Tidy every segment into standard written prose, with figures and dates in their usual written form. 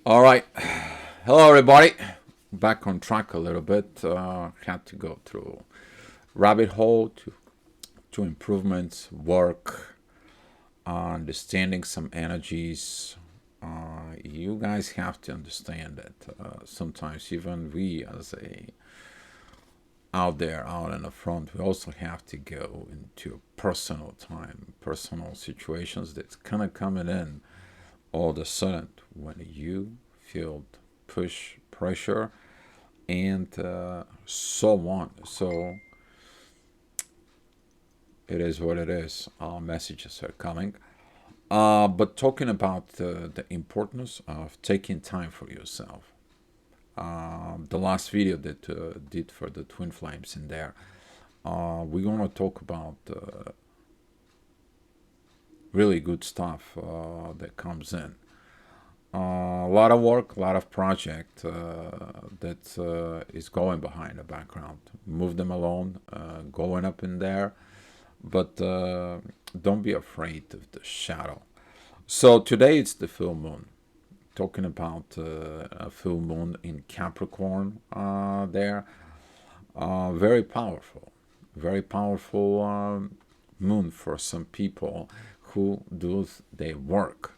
All right. Hello, everybody. Back on track a little bit. Had to go through rabbit hole to improvements, work, understanding some energies. You guys have to understand that sometimes even we, as a out there, out in the front, we also have to go into personal time, personal situations that's kind of coming in all of a sudden when you feel push pressure and so on. So it is what it is. Our messages are coming. But talking about the importance of taking time for yourself. The last video that did for the twin flames in there, we're gonna talk about really good stuff that comes in. A lot of work, a lot of project that is going behind the background. Move them alone, going up in there, but don't be afraid of the shadow. So today it's the full moon. Talking about a full moon in Capricorn there. Very powerful moon for some people who do their work.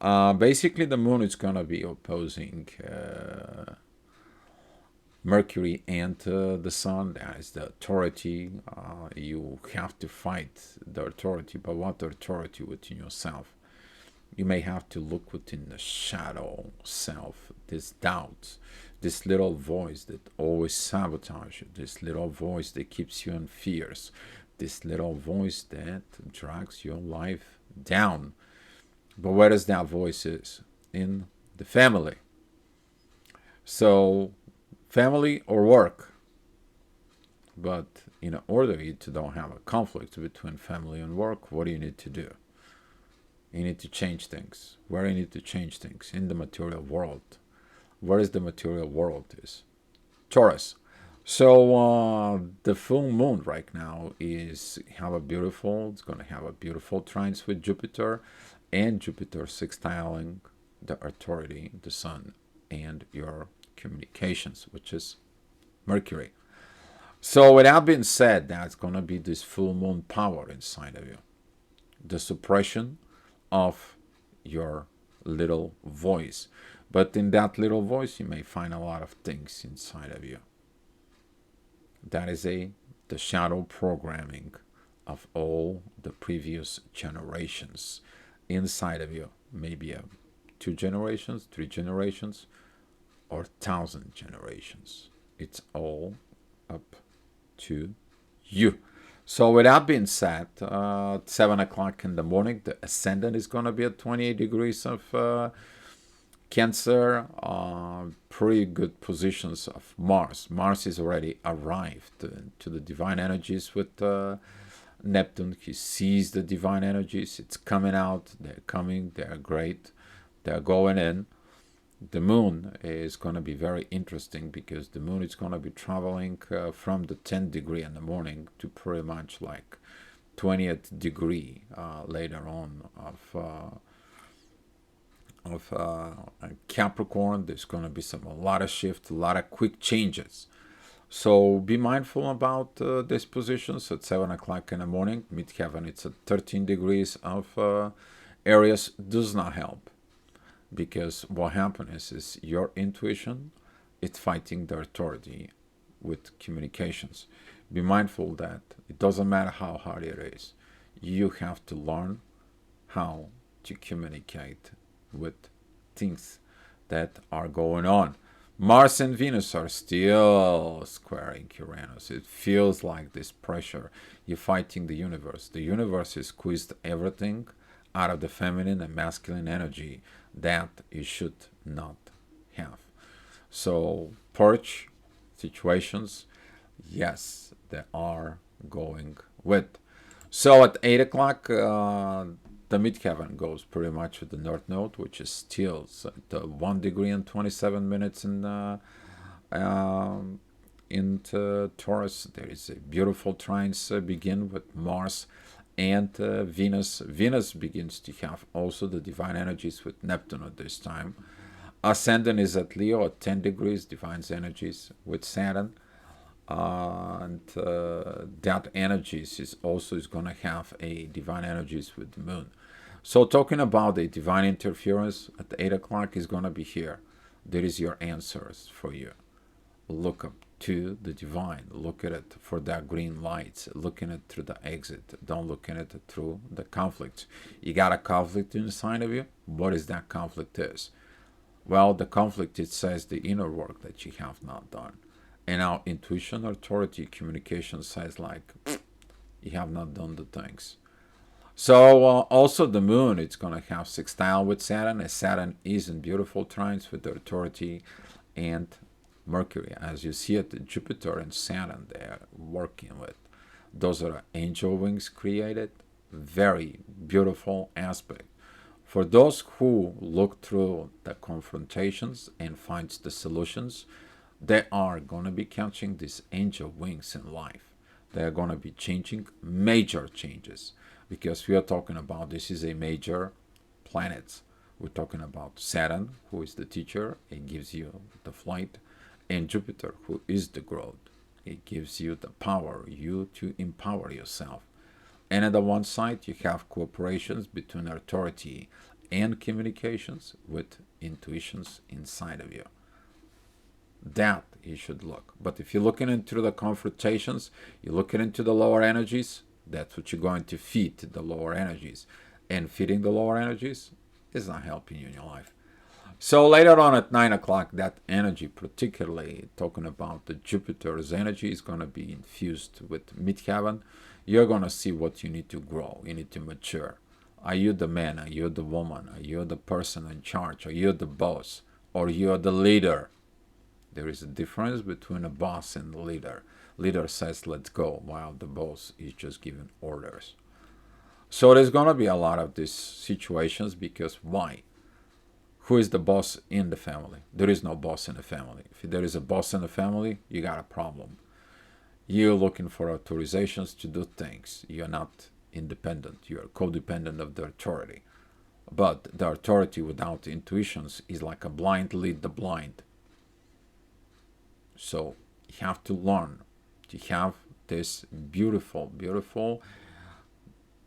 Basically, the moon is going to be opposing Mercury and the sun. That is the authority. You have to fight the authority, but what authority within yourself? You may have to look within the shadow self, this doubt, this little voice that always sabotages you, this little voice that keeps you in fears, this little voice that drags your life down. But where does that voice is? In the family. So family or work. But in order you to don't have a conflict between family and work, what do you need to do? You need to change things. Where you need to change things? In the material world. Where is the material world is? Taurus. So the full moon right now is have a beautiful. It's going to have a beautiful trines with Jupiter, and Jupiter sextiling the authority, the sun, and your communications, which is Mercury. So with that being said, that's going to be this full moon power inside of you. The suppression of your little voice. But in that little voice, you may find a lot of things inside of you. That is the shadow programming of all the previous generations inside of you. Maybe 2 generations, 3 generations, or 1,000 generations. It's all up to you. So with that being said, 7 o'clock in the morning, the ascendant is going to be at 28 degrees of Cancer. Pretty good positions of Mars. Mars is already arrived to the divine energies with Neptune. He sees the divine energies. It's coming out. They're coming. They're great. They're going in. The moon is going to be very interesting because the moon is going to be traveling from the 10th degree in the morning to pretty much like 20th degree later on of Capricorn. There's going to be a lot of shift, a lot of quick changes. So be mindful about these positions at 7 o'clock in the morning. Midheaven, it's at 13 degrees of Aries, does not help. Because what happens is your intuition, it's fighting the authority with communications. Be mindful that it doesn't matter how hard it is. You have to learn how to communicate with things that are going on. Mars and Venus are still squaring Uranus. It feels like this pressure. You're fighting the universe. The universe has squeezed everything out of the feminine and masculine energy that you should not have. So purge situations, yes, they are going with. So at 8 o'clock, the midheaven goes pretty much with the north node, which is still at 1 degree and 27 minutes in Taurus. There is a beautiful trines begin with Mars and Venus. Venus begins to have also the divine energies with Neptune at this time. Ascendant is at Leo at 10 degrees, divine energies with Saturn. And that energies is going to have a divine energies with the moon. So talking about the divine interference at 8 o'clock is going to be here. There is your answers for you. Look up to the divine. Look at it for that green lights. Look at it through the exit. Don't look at it through the conflict. You got a conflict inside of you. What is that conflict is? Well, the conflict, it says the inner work that you have not done. And our intuition, authority, communication says like, you have not done the things. So also the moon, it's going to have sextile with Saturn, as Saturn is in beautiful trines with the authority and Mercury. As you see it, Jupiter and Saturn, they're working with. Those are angel wings created. Very beautiful aspect. For those who look through the confrontations and finds the solutions, they are going to be catching these angel wings in life. They are going to be changing major changes because we are talking about this is a major planet. We're talking about Saturn, who is the teacher, it gives you the flight, and Jupiter, who is the growth. It gives you the power, you to empower yourself. And on the one side, you have cooperations between authority and communications with intuitions inside of you. That you should look. But if you're looking into the confrontations, you're looking into the lower energies, that's what you're going to feed the lower energies. And feeding the lower energies is not helping you in your life. So later on at 9 o'clock, that energy, particularly talking about the Jupiter's energy, is going to be infused with midheaven. You're going to see what you need to grow. You need to mature. Are you the man? Are you the woman? Are you the person in charge? Are you the boss? Or you're the leader? There is a difference between a boss and a leader. Leader says, let's go, while the boss is just giving orders. So there's going to be a lot of these situations because why? Who is the boss in the family? There is no boss in the family. If there is a boss in the family, you got a problem. You're looking for authorizations to do things. You're not independent. You're codependent of the authority. But the authority without intuitions is like a blind lead the blind. So you have to learn to have this beautiful, beautiful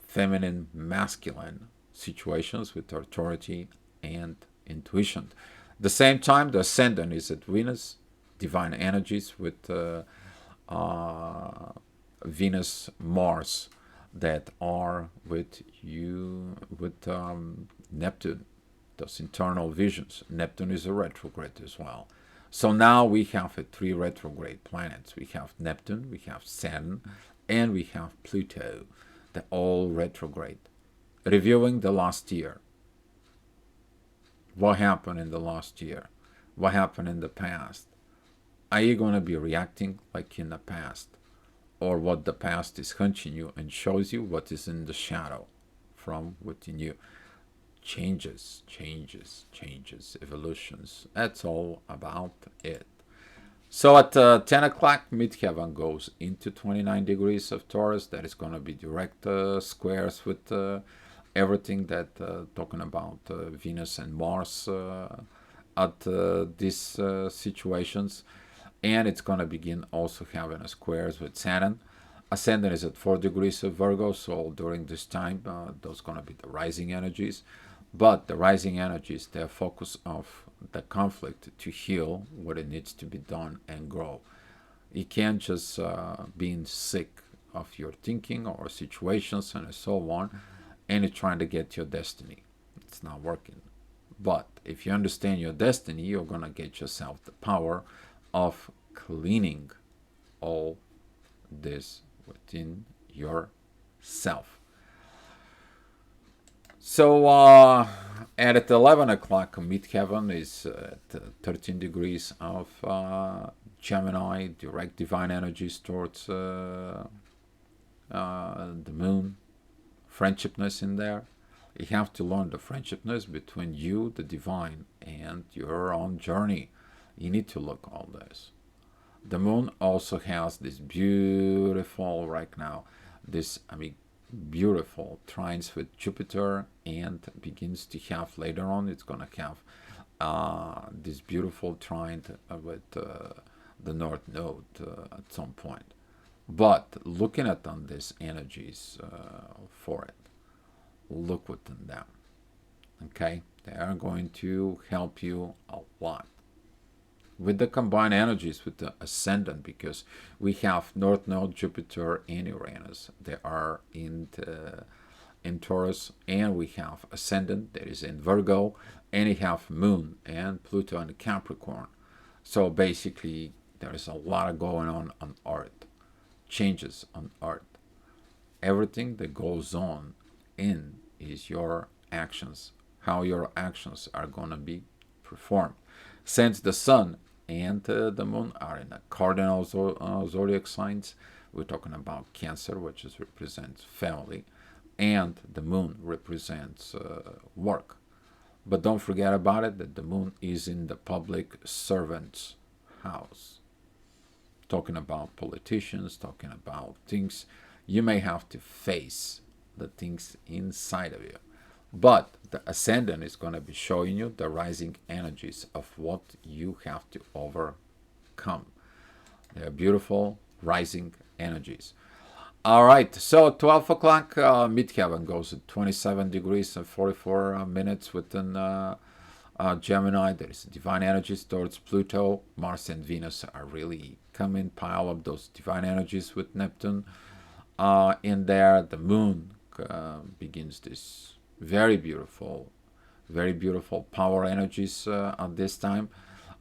feminine, masculine situations with authority and intuition. At the same time, the ascendant is at Venus, divine energies with Venus, Mars, that are with you, with Neptune, those internal visions. Neptune is a retrograde as well. So now we have three retrograde planets. We have Neptune, we have Saturn, and we have Pluto. They're all retrograde. Reviewing the last year. What happened in the last year? What happened in the past? Are you going to be reacting like in the past? Or what the past is hunching you and shows you what is in the shadow from within you? Changes, evolutions. That's all about it. So at 10 o'clock, midheaven goes into 29 degrees of Taurus. That is going to be direct squares with everything that talking about Venus and Mars at these situations. And it's going to begin also having a squares with Saturn. Ascendant is at 4 degrees of Virgo, so during this time, those going to be the rising energies. But the rising energies, they're focus of the conflict to heal what it needs to be done and grow. You can't just being sick of your thinking or situations and so on, and you're trying to get your destiny. It's not working. But if you understand your destiny, you're going to get yourself the power of cleaning all this within yourself. So at 11 o'clock, midheaven is at 13 degrees of Gemini, direct divine energies towards the moon. Friendshipness in there. You have to learn the friendshipness between you, the divine, and your own journey. You need to look all this. The moon also has this beautiful, right now, beautiful trines with Jupiter, and begins to have later on, it's going to have this beautiful trine with the North Node at some point. But looking at on these energies for it, look within them. Okay, they are going to help you a lot with the combined energies with the ascendant, because we have North Node, Jupiter, and Uranus. They are in Taurus, and we have ascendant that is in Virgo, and we have Moon and Pluto in Capricorn. So basically, there is a lot going on Earth, changes on Earth. Everything that goes on in is your actions, how your actions are going to be performed. Since the Sun and the Moon are in a cardinal zodiac signs, we're talking about Cancer, which represents family, and the Moon represents work. But don't forget about it that the Moon is in the public servant's house. Talking about politicians, talking about things you may have to face, the things inside of you. But the ascendant is going to be showing you the rising energies of what you have to overcome. They're beautiful rising energies. All right, so 12 o'clock, midheaven goes at 27 degrees and 44 minutes within Gemini. There is divine energies towards Pluto. Mars and Venus are really coming, pile up those divine energies with Neptune in there. The moon begins this very beautiful power energies at this time.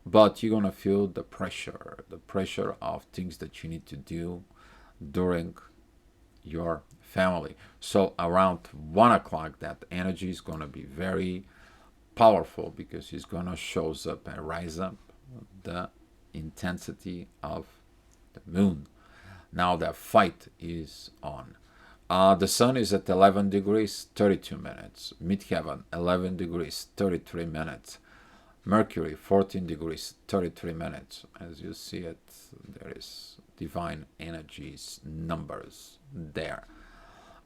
But you're going to feel the pressure of things that you need to do during your family. So around 1 o'clock, that energy is going to be very powerful, because it's going to shows up and rise up the intensity of the moon. Now that fight is on. The sun is at 11 degrees 32 minutes. Midheaven 11 degrees 33 minutes. Mercury 14 degrees 33 minutes. As you see it, there is divine energies numbers there.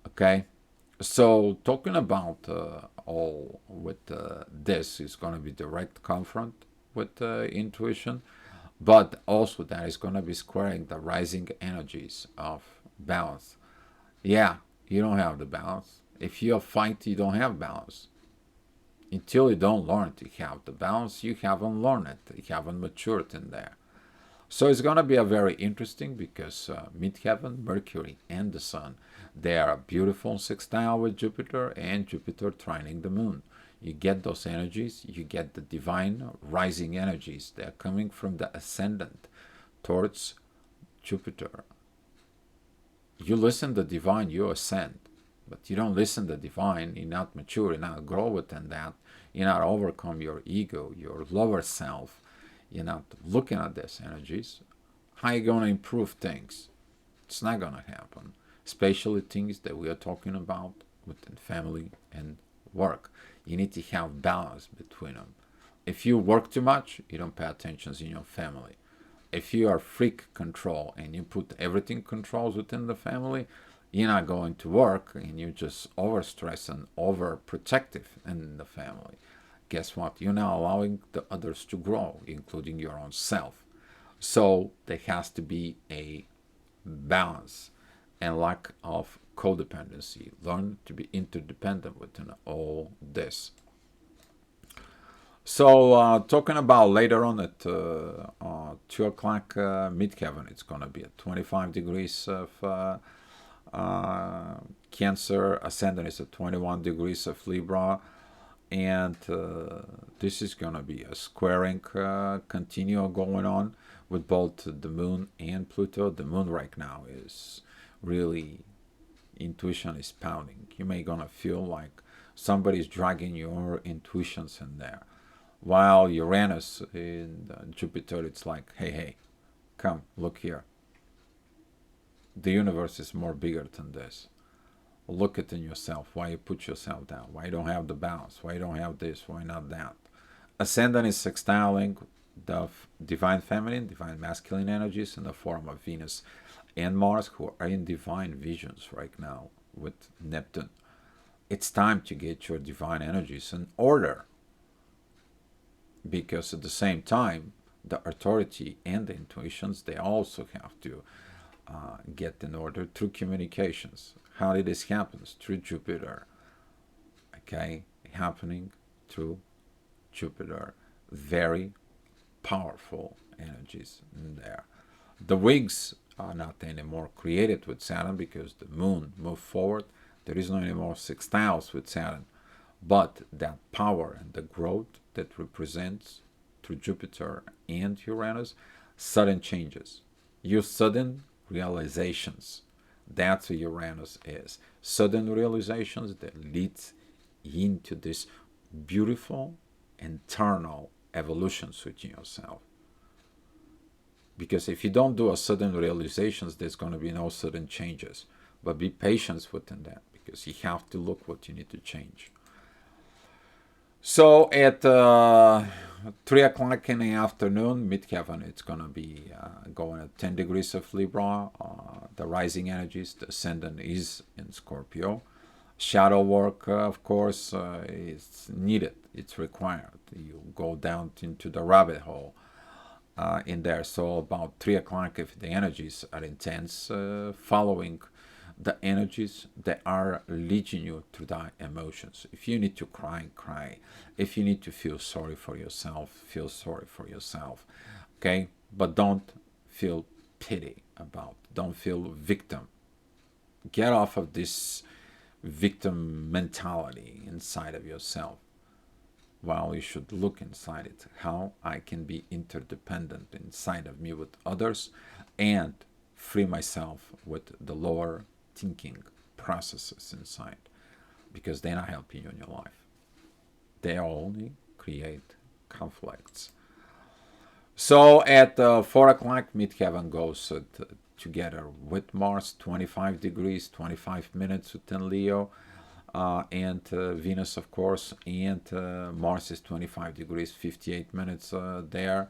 Okay, so talking about all with this is going to be direct confront with intuition, but also that is going to be squaring the rising energies of balance. Yeah, you don't have the balance. If you fight, you don't have balance. Until you don't learn to have the balance, you haven't learned it. You haven't matured in there. So it's going to be a very interesting, because midheaven, Mercury, and the Sun, they are a beautiful sextile with Jupiter, and Jupiter trining the Moon. You get those energies, you get the divine rising energies. They're coming from the ascendant towards Jupiter. You listen to the divine, you ascend. But you don't listen to the divine, you're not mature, you're not grow within that, you're not overcome your ego, your lower self, you're not looking at these energies. How are you going to improve things? It's not going to happen. Especially things that we are talking about within family and work. You need to have balance between them. If you work too much, you don't pay attention in your family. If you are freak control and you put everything controls within the family, you're not going to work, and you're just overstressed and overprotective in the family. Guess what? You're not allowing the others to grow, including your own self. So there has to be a balance and lack of codependency. Learn to be interdependent within all this. So talking about later on at 2 o'clock midheaven, it's going to be at 25 degrees of Cancer. Ascendant is at 21 degrees of Libra. And this is going to be a squaring continual going on with both the moon and Pluto. The moon right now is really, intuition is pounding. You may gonna feel like somebody's dragging your intuitions in there. While Uranus in Jupiter, it's like, hey, come, look here. The universe is more bigger than this. Look at in yourself. Why you put yourself down? Why you don't have the balance? Why you don't have this? Why not that? Ascendant is sextiling the divine feminine, divine masculine energies in the form of Venus and Mars, who are in divine visions right now with Neptune. It's time to get your divine energies in order. because at the same time, the authority and the intuitions, they also have to get in order through communications. How did this happen? Through Jupiter. Okay, happening through Jupiter. Very powerful energies in there. The wigs are not anymore created with Saturn because the moon moved forward. There is no anymore sextiles with Saturn. But that power and the growth that represents through Jupiter and Uranus, sudden changes. Your sudden realizations. That's what Uranus is. Sudden realizations that leads into this beautiful internal evolutions within yourself. Because if you don't do a sudden realizations, there's going to be no sudden changes. But be patient within that, because you have to look what you need to change. So at 3 o'clock in the afternoon, midheaven, it's going to be going at 10 degrees of Libra. The rising energies, the ascendant is in Scorpio. Shadow work, of course, is needed. It's required. You go down into the rabbit hole in there. So about 3 o'clock, if the energies are intense, following the energies that are leading you to the emotions. If you need to cry, cry. If you need to feel sorry for yourself, feel sorry for yourself. Okay? But don't feel pity about. Don't feel victim. Get off of this victim mentality inside of yourself. While you should look inside it, how I can be interdependent inside of me with others and free myself with the lower thinking processes inside, because they're not helping you in your life. They only create conflicts. So at 4 o'clock, midheaven goes together with Mars, 25 degrees, 25 minutes within Leo, and Venus, of course, and Mars is 25 degrees, 58 minutes there.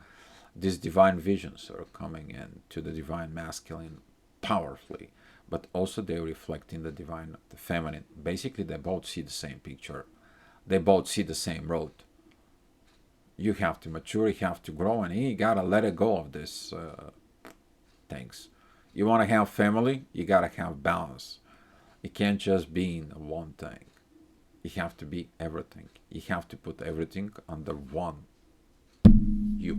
These divine visions are coming in to the divine masculine powerfully, but also they reflect in the divine, the feminine. Basically, they both see the same picture. They both see the same road. You have to mature, you have to grow, and you gotta let it go of this things. You want to have family, you gotta have balance. You can't just be in one thing. You have to be everything. You have to put everything under one you,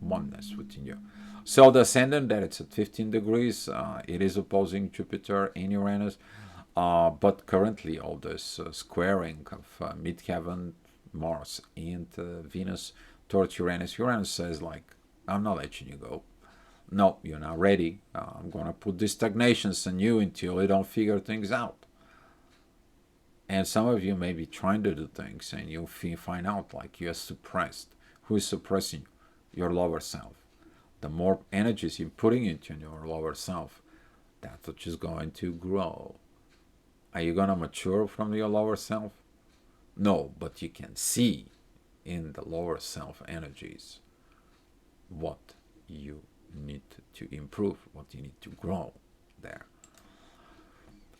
oneness within you. So the ascendant, that it's at 15 degrees, it is opposing Jupiter and Uranus, but currently all this squaring of midheaven, Mars, and Venus towards Uranus. Uranus says, like, I'm not letting you go. No, you're not ready. I'm going to put these stagnations on you until you don't figure things out. And some of you may be trying to do things and you'll find out like you're suppressed. Who is suppressing you? Your lower self. The more energies you're putting into your lower self, that's what is going to grow. Are you going to mature from your lower self? No, but you can see in the lower self energies what you need to improve, what you need to grow there.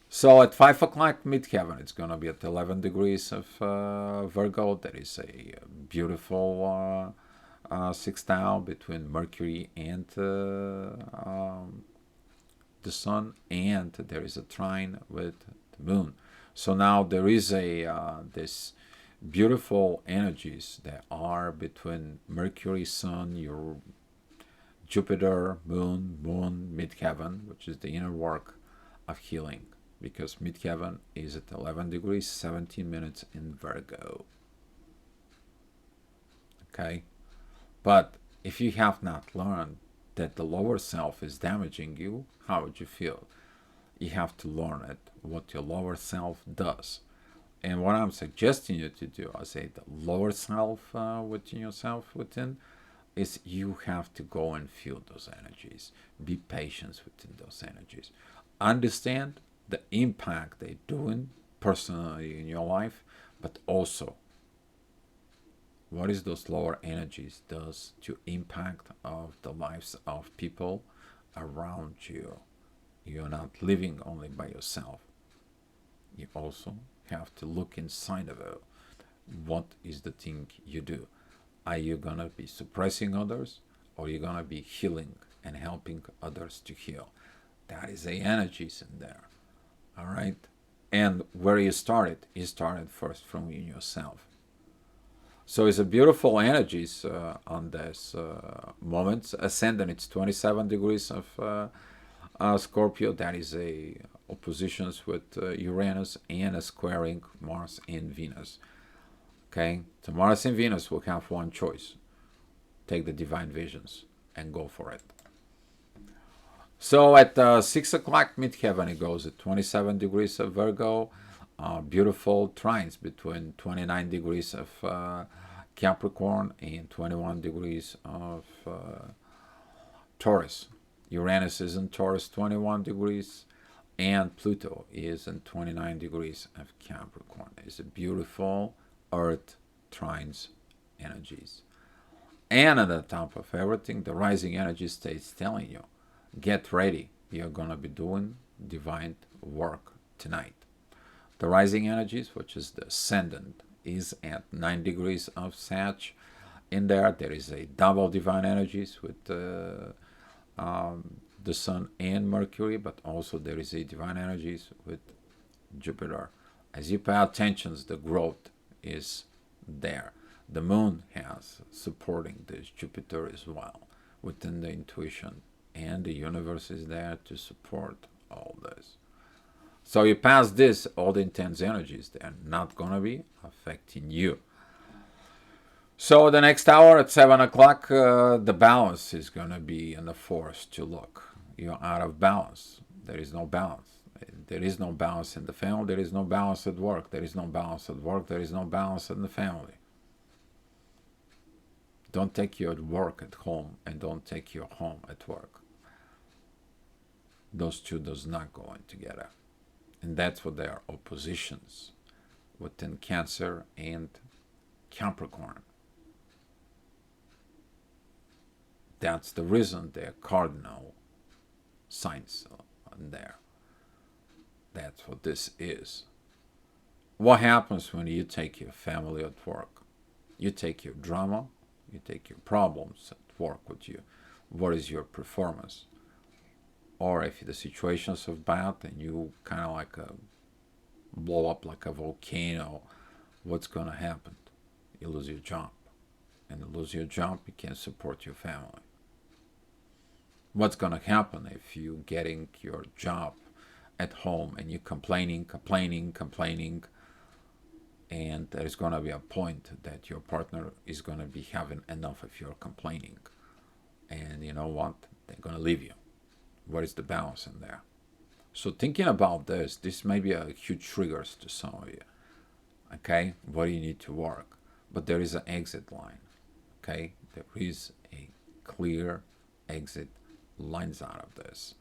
So at 5 o'clock midheaven, it's going to be at 11 degrees of Virgo. That is a beautiful sextile between Mercury and the Sun, and there is a trine with the Moon. So now there is a this beautiful energies that are between Mercury, Sun, your Jupiter, Moon, midheaven, which is the inner work of healing, because midheaven is at 11 degrees, 17 minutes in Virgo. Okay? But if you have not learned that the lower self is damaging you, how would you feel? You have to learn it, what your lower self does. And what I'm suggesting you to do, I say the lower self within yourself within, is you have to go and feel those energies. Be patient within those energies. Understand the impact they're doing personally in your life, but also what is those lower energies does to impact of the lives of people around you. You're not living only by yourself. You also have to look inside of it. What is the thing you do? Are you going to be suppressing others, or are you going to be healing and helping others to heal? That is the energies in there. All right? And where you started first from yourself. So it's a beautiful energies on this moment. Ascendant, it's 27 degrees of Scorpio. That is a oppositions with Uranus and a squaring Mars and Venus. Okay, so Mars and Venus will have one choice: take the divine visions and go for it. So at 6 o'clock midheaven, it goes at 27 degrees of Virgo. Beautiful trines between 29 degrees of Capricorn and 21 degrees of Taurus. Uranus is in Taurus, 21 degrees, and Pluto is in 29 degrees of Capricorn. It's a beautiful Earth trines energies. And at the top of everything, the rising energy states telling you, get ready. You're going to be doing divine work tonight. The rising energies, which is the ascendant, is at 9 degrees of Sag. In there is a double divine energies with the Sun and Mercury, but also there is a divine energies with Jupiter. As you pay attention, the growth is there. The moon has supporting this Jupiter as well within the intuition, and the universe is there to support all this. So you pass this, all the intense energies, they're not going to be affecting you. So the next hour at 7 o'clock, the balance is going to be in the force to look. You're out of balance. There is no balance. There is no balance in the family. There is no balance at work. There is no balance at work. There is no balance in the family. Don't take your work at home, and don't take your home at work. Those two does not go in together. And that's what they are, oppositions within Cancer and Capricorn. That's the reason they're cardinal signs in there. That's what this is. What happens when you take your family at work? You take your drama, you take your problems at work with you. What is your performance? Or if the situations are bad and you kind of like blow up like a volcano, what's going to happen? You lose your job. And you lose your job, you can't support your family. What's going to happen if you getting your job at home and you're complaining, and there's going to be a point that your partner is going to be having enough of your complaining. And you know what? They're going to leave you. What is the balance in there? So thinking about this may be a huge triggers to some of you. Okay? What do you need to work? But there is an exit line. Okay? There is a clear exit lines out of this.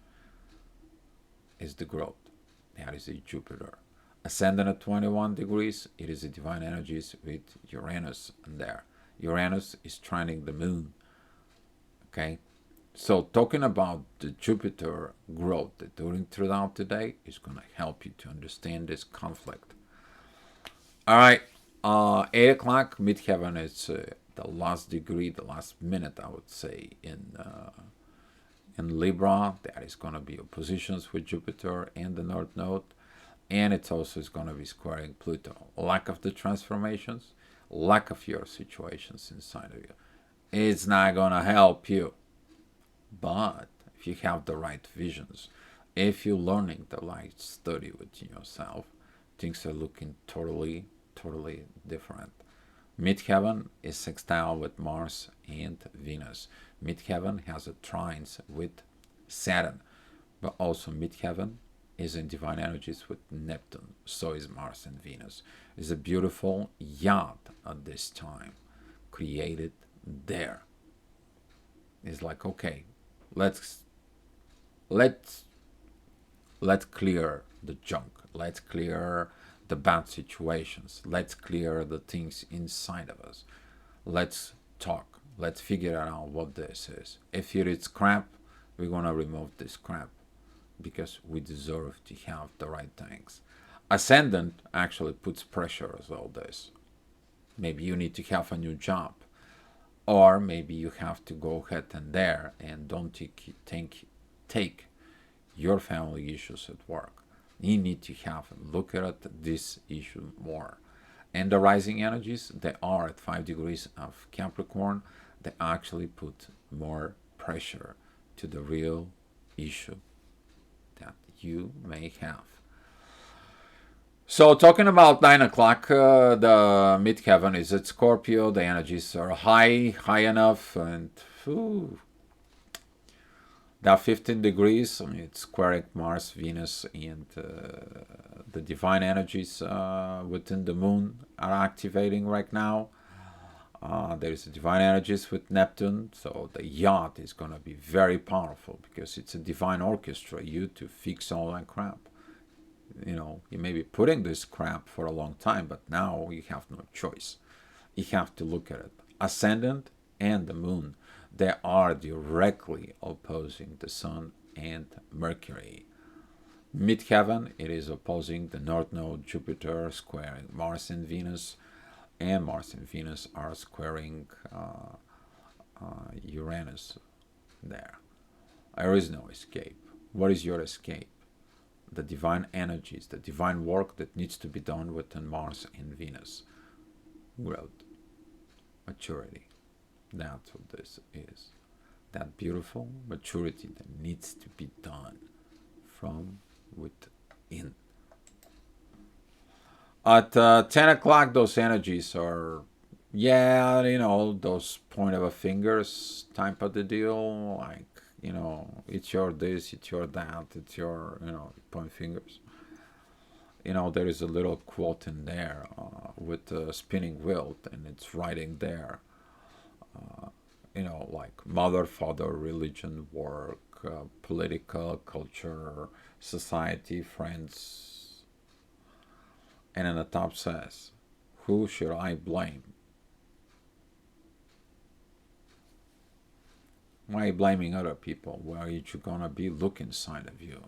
Is the growth. That is a Jupiter. Ascendant at 21 degrees, it is the divine energies with Uranus in there. Uranus is trining the moon. Okay? So talking about the Jupiter growth during throughout the day is going to help you to understand this conflict. All right, 8 o'clock midheaven is the last degree, the last minute, I would say, in Libra. That is going to be oppositions with Jupiter and the North Node, and it also is going to be squaring Pluto. Lack of the transformations, lack of your situations inside of you, it's not going to help you. But if you have the right visions, if you're learning the right study within yourself, things are looking totally different. Midheaven is sextile with Mars and Venus. Midheaven has a trines with Saturn, but also midheaven is in divine energies with Neptune. So is Mars and Venus. It's a beautiful yacht at this time, created there. It's like, okay, let's clear the junk. Let's clear the bad situations. Let's clear the things inside of us. Let's talk. Let's figure out what this is. If it's crap, we're gonna remove this crap because we deserve to have the right things. Ascendant actually puts pressure on all this. Maybe you need to have a new job. Or maybe you have to go ahead and there and don't take your family issues at work. You need to have a look at this issue more. And the rising energies, they are at 5 degrees of Capricorn. They actually put more pressure to the real issue that you may have. So talking about 9 o'clock, the midheaven is at Scorpio. The energies are high enough, and whew, that 15 degrees. I mean, it's squaring Mars, Venus, and the divine energies within the moon are activating right now. There is divine energies with Neptune, so the yacht is going to be very powerful because it's a divine orchestra. You to fix all that crap. You may be putting this crap for a long time, but now you have no choice. You have to look at it. Ascendant and the moon, they are directly opposing the sun and Mercury. Midheaven, it is opposing the North Node, Jupiter, squaring Mars and Venus, and Mars and Venus are squaring Uranus there. There is no escape. What is your escape? The divine energies, the divine work that needs to be done within Mars and Venus. Growth, maturity. That's what this is. That beautiful maturity that needs to be done from within. At 10 o'clock, those energies are, those point of a fingers type of the deal. Like, it's your this, it's your that, it's your, point fingers. There is a little quote in there with a spinning wheel, and it's writing there, like mother, father, religion, work, political, culture, society, friends. And in the top says, who should I blame? Why are you blaming other people? Where are you going to be look inside of you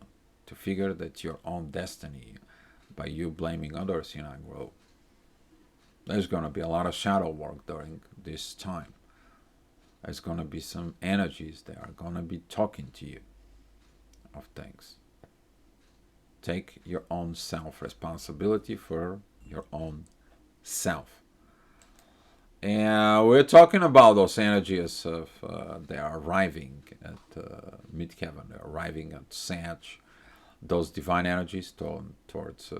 to figure that your own destiny by you blaming others in not grow? There's going to be a lot of shadow work during this time. There's going to be some energies that are going to be talking to you of things. Take your own self-responsibility for your own self. And we're talking about those energies of they are arriving at midheaven, they're arriving at Sag, those divine energies towards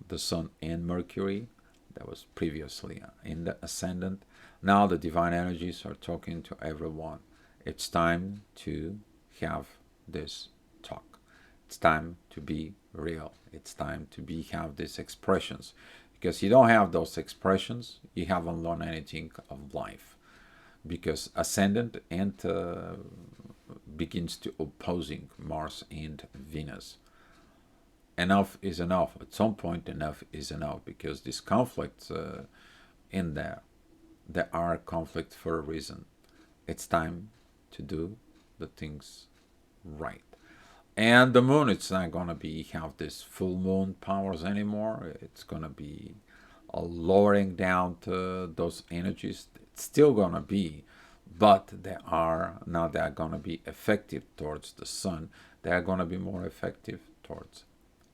the Sun and Mercury that was previously in the ascendant. Now the divine energies are talking to everyone. It's time to have this talk. It's time to be real. It's time to have these expressions. Because you don't have those expressions, you haven't learned anything of life. Because ascendant and begins to opposing Mars and Venus. Enough is enough. At some point, enough is enough. Because these conflicts in there are conflicts for a reason. It's time to do the things right. And the moon, it's not going to have this full moon powers anymore. It's going to be lowering down to those energies. It's still going to be, but they are going to be effective towards the sun. They are going to be more effective towards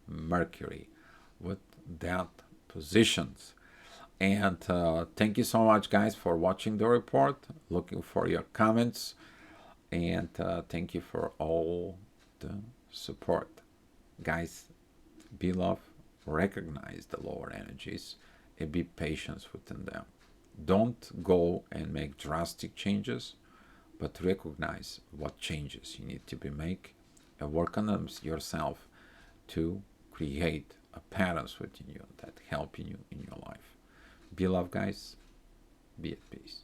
Mercury with that positions. And thank you so much, guys, for watching the report. Looking for your comments. And thank you for all the support. Guys, be love, recognize the lower energies, and be patient within them. Don't go and make drastic changes, but recognize what changes you need to be make and work on them yourself to create a patterns within you that help you in your life. Be love, guys. Be at peace.